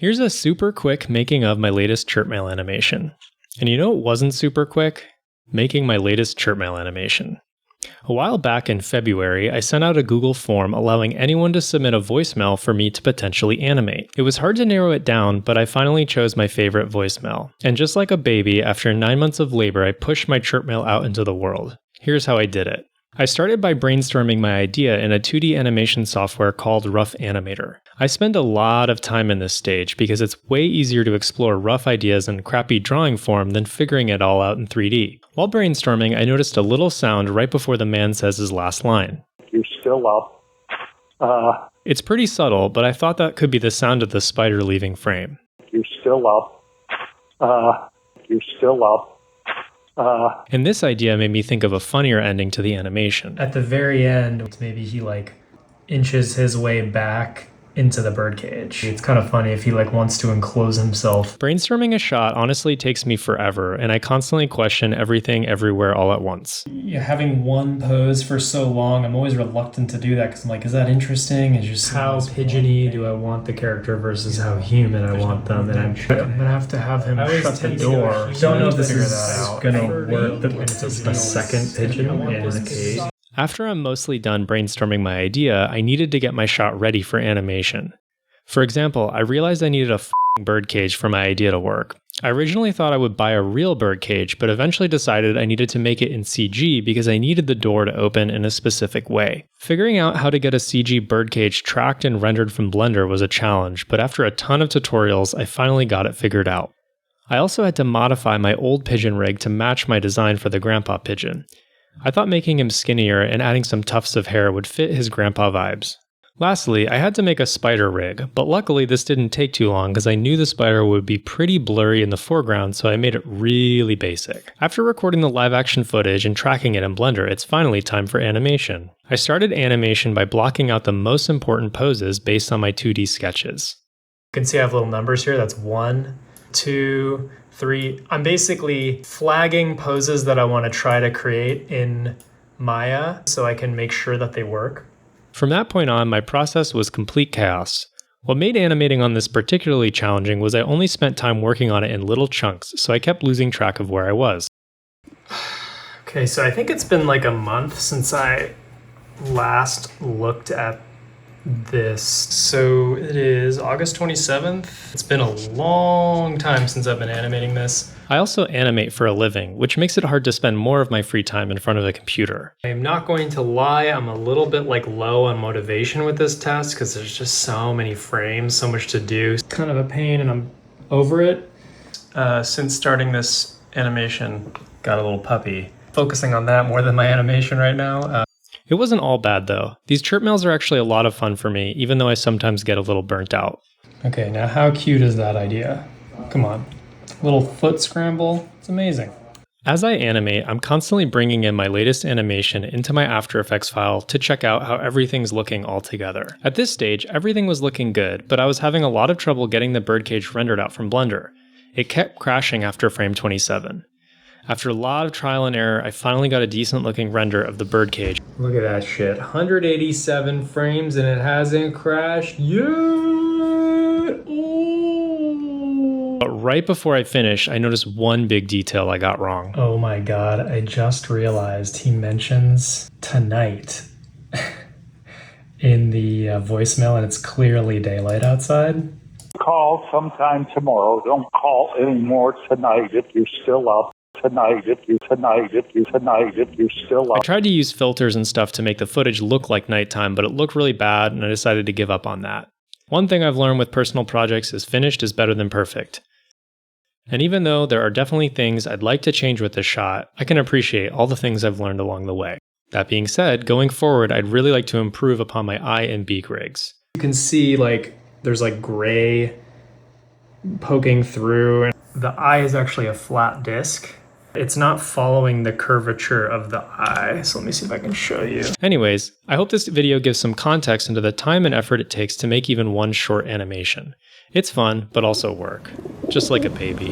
Here's a super quick making of my latest chirpmail animation. And you know what wasn't super quick? Making my latest chirpmail animation. A while back in February, I sent out a Google form allowing anyone to submit a voicemail for me to potentially animate. It was hard to narrow it down, but I finally chose my favorite voicemail. And just like a baby, after 9 months of labor, I pushed my chirpmail out into the world. Here's how I did it. I started by brainstorming my idea in a 2D animation software called Rough Animator. I spend a lot of time in this stage because it's way easier to explore rough ideas in crappy drawing form than figuring it all out in 3D. While brainstorming, I noticed a little sound right before the man says his last line. You're still up. It's pretty subtle, but I thought that could be the sound of the spider leaving frame. You're still up. You're still up. And this idea made me think of a funnier ending to the animation. At the very end, maybe he inches his way back into the birdcage. It's kind of funny if he wants to enclose himself. Brainstorming a shot honestly takes me forever, and I constantly question everything everywhere all at once. Having one pose for so long, I'm always reluctant to do that because I'm is that interesting? It's just how pigeony do I want the character versus how human I want them, and I'm gonna have to have him shut the door. Don't know if this is gonna work, but it's a second pigeon in the cage. After I'm mostly done brainstorming my idea, I needed to get my shot ready for animation. For example, I realized I needed a f***ing birdcage for my idea to work. I originally thought I would buy a real birdcage, but eventually decided I needed to make it in CG because I needed the door to open in a specific way. Figuring out how to get a CG birdcage tracked and rendered from Blender was a challenge, but after a ton of tutorials, I finally got it figured out. I also had to modify my old pigeon rig to match my design for the grandpa pigeon. I thought making him skinnier and adding some tufts of hair would fit his grandpa vibes. Lastly, I had to make a spider rig, but luckily this didn't take too long because I knew the spider would be pretty blurry in the foreground, so I made it really basic. After recording the live action footage and tracking it in Blender, it's finally time for animation. I started animation by blocking out the most important poses based on my 2D sketches. You can see I have little numbers here. That's 1, 2, 3. I'm basically flagging poses that I want to try to create in Maya so I can make sure that they work. From that point on, my process was complete chaos. What made animating on this particularly challenging was I only spent time working on it in little chunks, so I kept losing track of where I was. Okay, so I think it's been a month since I last looked at this. So it is August 27th. It's been a long time since I've been animating this. I also animate for a living, which makes it hard to spend more of my free time in front of a computer. I'm not going to lie, I'm a little bit low on motivation with this task because there's just so many frames, so much to do. It's kind of a pain and I'm over it. Since starting this animation, got a little puppy. Focusing on that more than my animation right now. It wasn't all bad though. These chirpmails are actually a lot of fun for me, even though I sometimes get a little burnt out. Okay, now how cute is that idea? Come on. Little foot scramble. It's amazing. As I animate, I'm constantly bringing in my latest animation into my After Effects file to check out how everything's looking all together. At this stage, everything was looking good, but I was having a lot of trouble getting the birdcage rendered out from Blender. It kept crashing after frame 27. After a lot of trial and error, I finally got a decent looking render of the birdcage. Look at that shit. 187 frames and it hasn't crashed yet. Ooh. But right before I finish, I noticed one big detail I got wrong. Oh my god, I just realized he mentions tonight in the voicemail, and it's clearly daylight outside. Call sometime tomorrow. Don't call anymore tonight if you're still up. Tonight, if you're still up. I tried to use filters and stuff to make the footage look like nighttime, but it looked really bad and I decided to give up on that. One thing I've learned with personal projects is finished is better than perfect. And even though there are definitely things I'd like to change with this shot, I can appreciate all the things I've learned along the way. That being said, going forward, I'd really like to improve upon my eye and beak rigs. You can see there's gray poking through, and the eye is actually a flat disc. It's not following the curvature of the eye. So let me see if I can show you. Anyways, I hope this video gives some context into the time and effort it takes to make even one short animation. It's fun, but also work. Just like a baby.